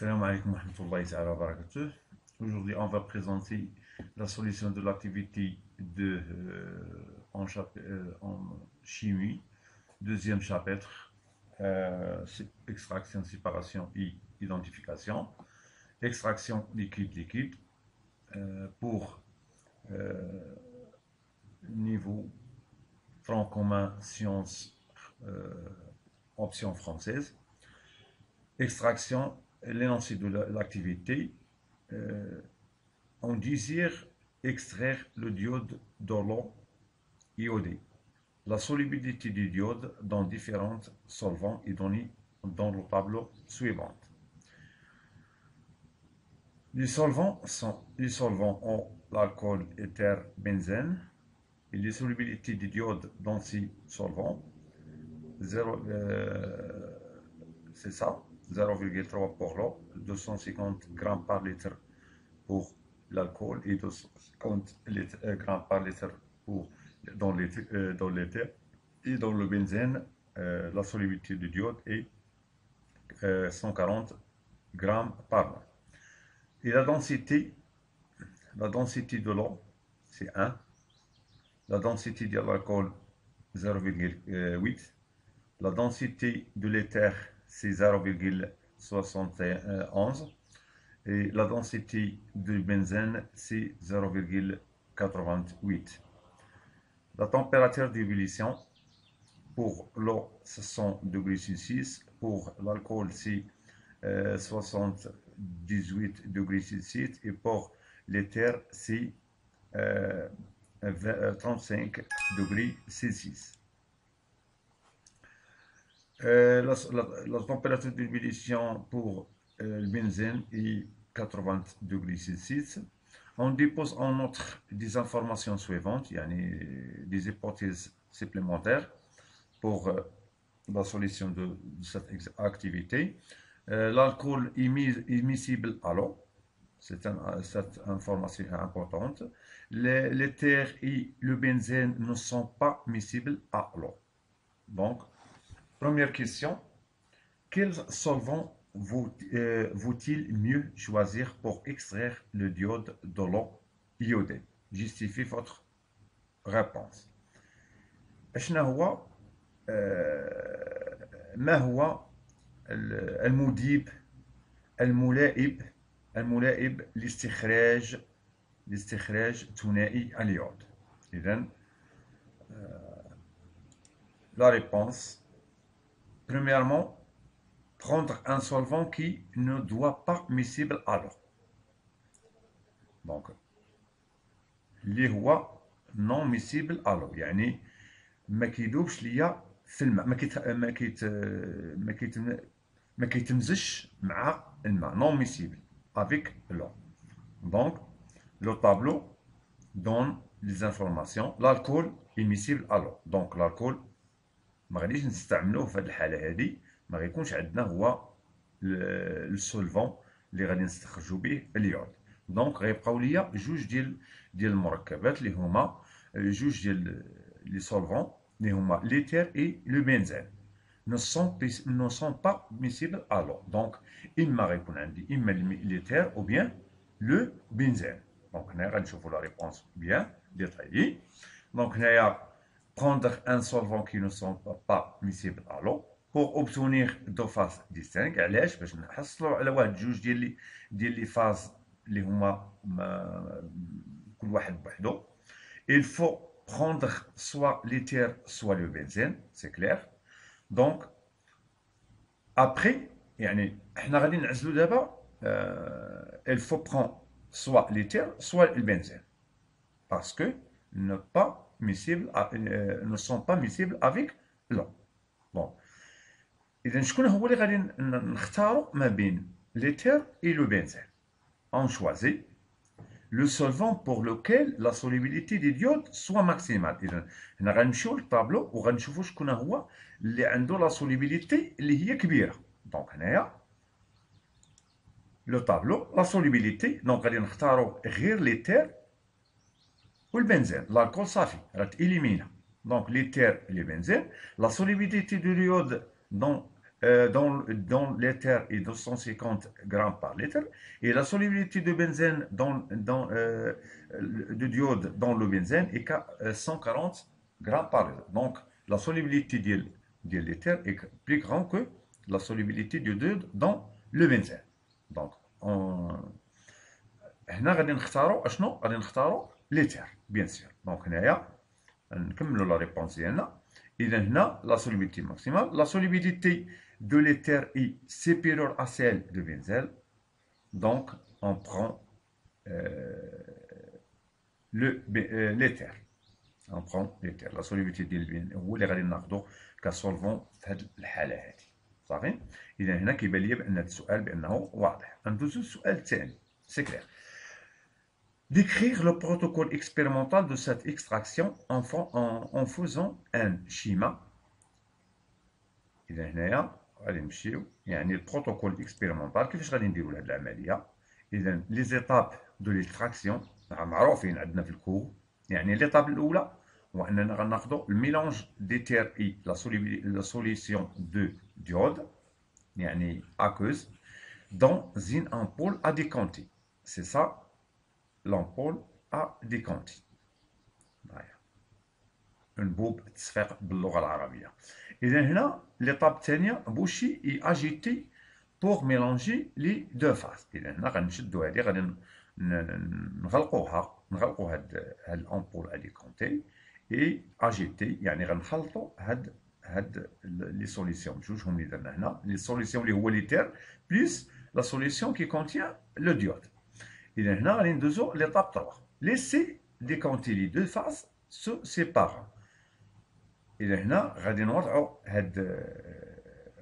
Salam alaikum wa rahmatullahi ta'ala wa barakatuh. Aujourd'hui, on va présenter la solution de l'activité en chimie, deuxième chapitre, extraction, séparation et identification, extraction liquide-liquide pour niveau franc commun sciences option française. Extraction, l'énoncé de l'activité, on désire extraire le diode d'Orlon iodé. La solubilité du diode dans différents solvants est donnée dans le tableau suivant. Les solvants ont l'alcool, éther, benzène, et les solubilités du diode dans ces solvants, c'est ça, 0,3 pour l'eau, 250 grammes par litre pour l'alcool et 250 grammes par litre dans l'éther. Et dans le benzène, la solubilité du diode est 140 grammes par litre. Et la densité de l'eau, c'est 1. La densité de l'alcool, 0,8. La densité de l'éther, c'est 0,71. Et la densité du benzène, c'est 0,88. La température d'ébullition, pour l'eau, c'est 100 degrés Celsius. Pour l'alcool, c'est 78 degrés Celsius. Et pour l'éther, c'est 35 degrés Celsius. La température d'ébullition pour le benzène est 80 degrés Celsius. On dépose en outre des informations suivantes, des hypothèses supplémentaires pour la solution de cette activité. L'alcool est miscible à l'eau. Cette information est importante. L'éther et le benzène ne sont pas miscibles à l'eau. Donc, première question, quels solvants vaut-il mieux choisir pour extraire le diode de l'eau iodée? Justifiez votre réponse. ما هو المذيب الملائم لاستخراج ثنائي اليود؟ إذن la réponse, premièrement, prendre un solvant qui ne doit pas miscible à l'eau. Donc, اللي هو non miscible à l'eau، يعني ما كيدوبش ليا في الماء، ما كيتمزجش مع الماء، non miscible avec l'eau. Donc, le tableau donne les informations. L'alcool est miscible à l'eau. Donc, l'alcool ما غاديش نستعملوه في هذه الحالة هذه، ما غيكونش عندنا هو السولفون اللي غادي نستخرجوا به اليود. دونك غيبقاو ليا جوج ديال المركبات اللي هما جوج ديال لي سولفون اللي هما l'éther et le benzène ne sont pas miscibles à l'eau. Donc إما غيكون عندي إما l'éther ou bien le benzène. دونك هنا غنشوفوا la réponse bien détaillée. دونك هنايا prendre un solvant qui ne sont pas miscibles à l'eau pour obtenir deux phases distinctes. علاش؟ باش نحصلوا على واحد جوج ديال لي فاز اللي هما كل واحد بوحدو. Il faut prendre soit l'éther soit le benzène, c'est clair. Donc après يعني حنا غادي نعزلوا دابا il faut prendre soit l'éther soit le benzène parce que ne sont pas miscibles avec l'eau. Bon. إذا شكون هو اللي غادي نختاروا ما بين l'éther et le benzène? On choisit le solvant pour lequel la solubilité du diode soit maximale. إذا هنا غنمشيو للطابلو وغنشوفوا شكون هو اللي عنده لا solubilité اللي هي كبيرة. دونك هنايا لو طابلو لا solubilité، دونك غادي نختاروا غير l'éther والبنزين. l'alcool صافي راه éliminer. Donc l'éther et le benzène, la solubilité du diode dans dans l'éther est 250 grammes par litre et la solubilité de benzène de diode dans le benzène est 140 grammes par litre. Donc la solubilité de l'éther est plus grande que la solubilité de diode dans le benzène. Donc هنا غادي نختاروا اشنو غادي نختاروا ليتر بيان سور. دونك هنايا نكملوا لا ريبونس ديالنا. اذا هنا لا سوليبيليتي ماكسيمال لا سوليبيليتي de l'éther est supérieure à celle de benzène, donc on prend l'éther. On prend l'éther. La solubilité ديال البنزين هو اللي غادي ناخذو كسولفون في هذه الحاله هذه. صافي. اذا هنا كيبان لي بان هذا السؤال بانه واضح. ندوزو للسؤال الثاني. سي كلير. Décrire le protocole expérimental de cette extraction en faisant un schéma. إذا هنايا غادي نمشيو يعني البروتوكول اكسبيريمونتال كيفاش غادي نديرو هاد العمليه. اذا لي زيتاب دو ليكستراكسيون معروفين عندنا في الكور. يعني ليطاب الاولى هو اننا غناخذوا الميلونج ديتير اي لا سوليسيون دو ديود يعني اكوز دون زين امبول ا ديكونتي. سي سا لامبول ا ديكونتي. انبوب تصفيق باللغه العربيه. اذا هنا ليطاب الثانيه بوشي اي اجيتي بور ميلونجي لي دو فاز. اذا هنا غنشدو هذه غادي نغلقوا هاد الامبول ا ديكونتي اي اجيتي يعني غنخلطوا هاد لي سوليسيون بجوجهم اللي درنا هنا. لي سوليسيون اللي هو ليتر بلس لا سوليسيون كي كونتيان لو ديود. اذا هنا غادي ندوزو ليطاب 3 ليسي ديكونتي لي دو فاز سو سيبارون. إذا هنا غادي نوضعوا هاد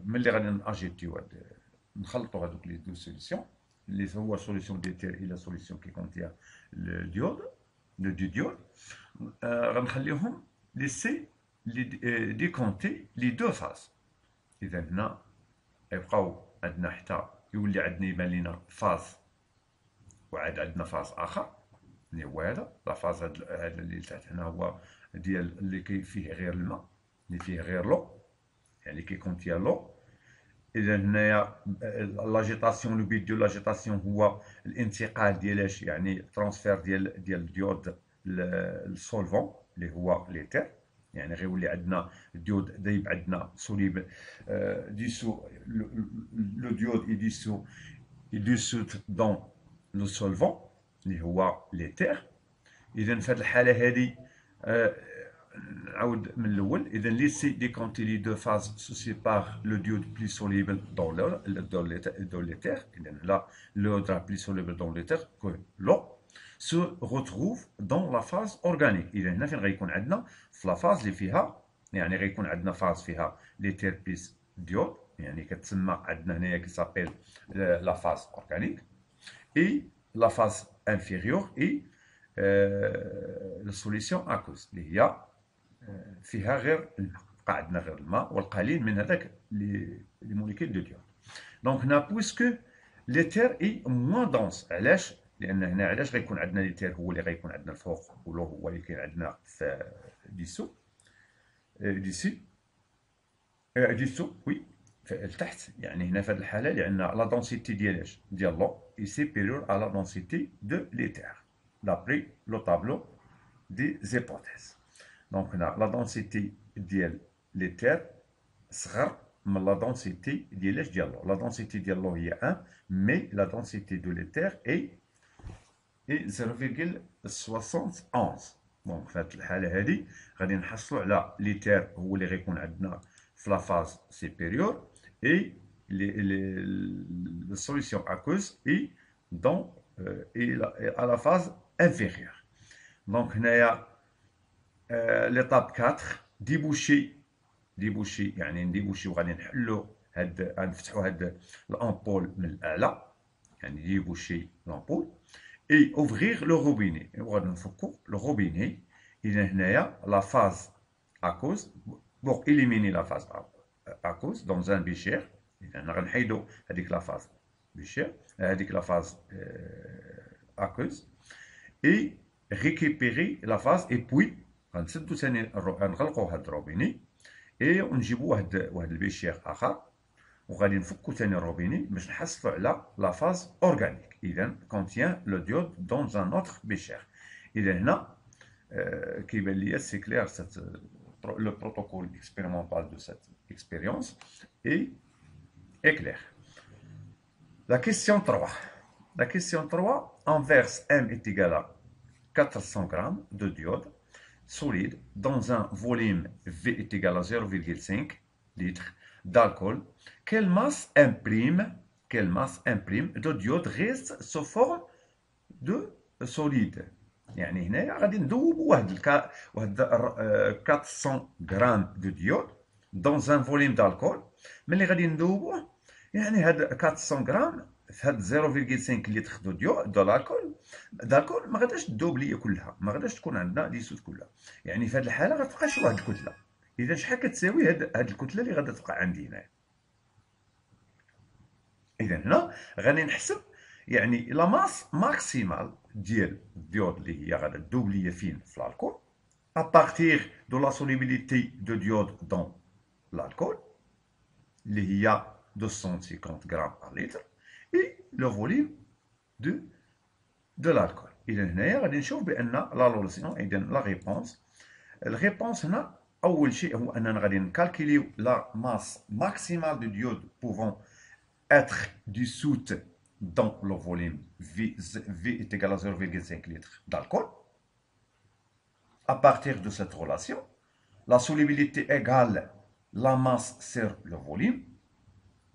ملي غادي ناجيتيو نخلطوا هادوك لي دو سوليسيون اللي هو سوليسيون ديتير الى سوليسيون كي كونتيان الديود لو ديود غنخليوهم ليسي ديكونتي لي دو فاز. إذا هنا يبقاو عندنا حتى يولي عندنا يبان لينا فاز وعاد عندنا فاز آخر اللي هو هذا لا فاز. هذا اللي تحت هنا هو ديال اللي فيه غير الماء اللي فيه غير لو يعني كي كونتيان لو. اذا هنايا لاجيتاسيون لو بيت ديال لاجيتاسيون هو الانتقال ديالاش يعني ترانسفير ديال الديود للسولفون اللي هو ليتر. يعني غيولي عندنا الديود دايب عندنا سوليبل ديسو لو ديود يديسو دون لو سولفون اللي هو ليتر. اذا في هذه الحاله هذه نعاود من الاول. اذا ليسي ديكونتي لي دو فاز سو سيبار لو ديود بلي سوليبل دون ليتر. اذا لا لو درا بلي سوليبل دون ليتر كو لو سو روتروف دون لا فاز اورغانيك. اذا هنا فين غيكون عندنا في لا فاز اللي فيها يعني غيكون عندنا فاز فيها ليتر بلس ديود يعني كتسمى عندنا هنايا كيسابيل لا فاز اورغانيك. اي لا فاز انفيريور اي لا سوليسيون اكوز اللي هي فيها غير الماء. بقى عندنا غير الماء والقليل من هذاك لي موليكول دو ديود. دونك هنا بويسكو ليتر اي موان دونس. علاش؟ لان هنا علاش غيكون عندنا ليتر هو اللي غيكون عندنا الفوق ولو هو اللي كاين عندنا في ديسو وي التحت. يعني هنا في هذه الحاله لان لا دونسيتي ديالاش ديال لو اي سيبيريور على لا دونسيتي دو ليتر d'après le tableau des hypothèses. Donc la densité ديال l'éther صغر من la densité ديال l'eau. La densité ديال l'eau هي 1 mais la densité de l'éther est 0,71. دونك في هذه الحاله هذه غادي نحصلوا على ليتر هو اللي غيكون عندنا في لا فاز سيبيريور اي la solution aqueuse est dans à la phase inférieure. Donc هنايا l'étape 4 ديبوشي يعني نديبوشي وغادي نحلوا غنفتحوا هاد الامبول من الاعلى يعني ديبوشي لامبول اي اوفغيغ لو روبيني وغادي نفكوا لو روبيني. اذا هنايا لا فاز اكوز بور اليميني لا فاز اكوز دون ان بيشير. اذا هنا غنحيدوا هذيك لا فاز بيشير هذيك لا فاز aqueuse et récupérer la phase et puis غنسدو ثاني نغلقوا هاد الروبيني et ونجيبوا واحد البيشير اخر وغادي نفكو ثاني الروبيني باش نحصلوا على لا فاز اورغانيك. اذا كونتيان لو ديود دون ان اوتر بيشير. اذا هنا كيبان ليا سي كلير le protocole expérimental de cette expérience est clair. La question 3. La question 3, on verse M est égal à 400 grammes de diode solide dans un volume V est égal à 0,5 litres d'alcool. Quelle masse imprime de diode reste sous forme de solide. يعني هنايا غادي ندوبوا واحد 400 غرام دو ديود دون ان فوليم دالكول. ملي غادي ندوبوه يعني هاد 400 غرام في هاد 0,5 لتر دو ديود دو الكول ما غاداش تدوب ليا كلها، ما غاداش تكون عندنا ديسود كلها. يعني في هاد الحاله غتبقى شي واحد الكتله. اذا شحال كتساوي هاد الكتله اللي غادا تبقى عندي هنايا؟ اذا هنا غادي نحسب يعني لا ماس ماكسيمال ديال الديود اللي هي غادا تدوب ليا فين في الالكول à partir de la solubilité de diode dans l'alcool اللي هي 250 غرام par litre et le volume de l'alcool. اذا هنايا غادي نشوف بان لا لورسيون اذا لا ريبونس الريبونس هنا اول شيء هو اننا غادي نكالكوليو لا ماس ماكسيمال دو ديود بوفون être dissoute dans le volume V est égal à 0,5 litres d'alcool. À partir de cette relation, la solubilité égale la masse sur le volume.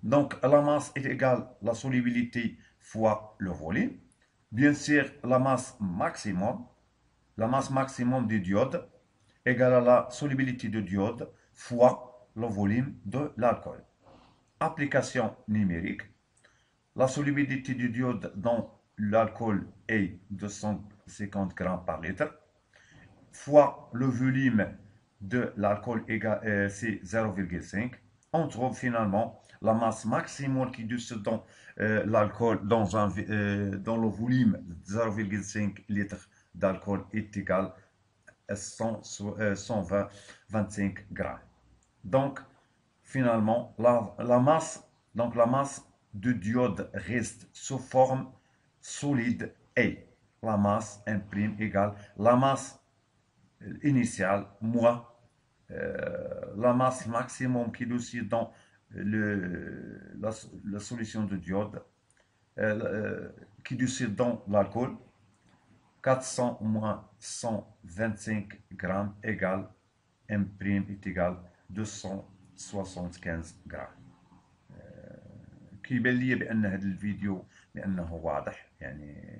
Donc, la masse est égale à la solubilité fois le volume. Bien sûr, la masse maximum du diode égale à la solubilité de diode fois le volume de l'alcool. Application numérique. La solubilité du diode dans l'alcool est 250 grammes par litre, fois le volume de l'alcool c'est 0,5. On trouve finalement la masse maximale qui dissout dans l'alcool dans le volume de 0,5 litres d'alcool est égal à 125 grammes. Donc, finalement, la masse de diode reste sous forme solide et la masse imprime égale la masse initiale moins la masse maximum qui est aussi dans la solution de diode qui est dans l'alcool. 400 moins 125 grammes égale M' est égal 275 غرام. كيبان ليا بان هذا الفيديو لانه واضح يعني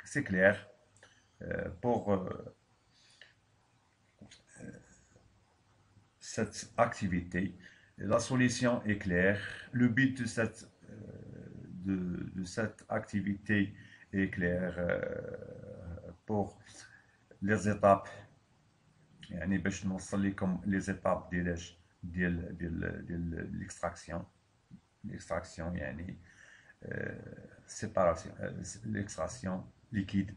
سي كلير pour cette activité. La solution est claire. Le but de cette activité est clair pour les étapes. يعني باش نوصل لكم les étapes ديال l'extraction يعني séparation l'extraction liquide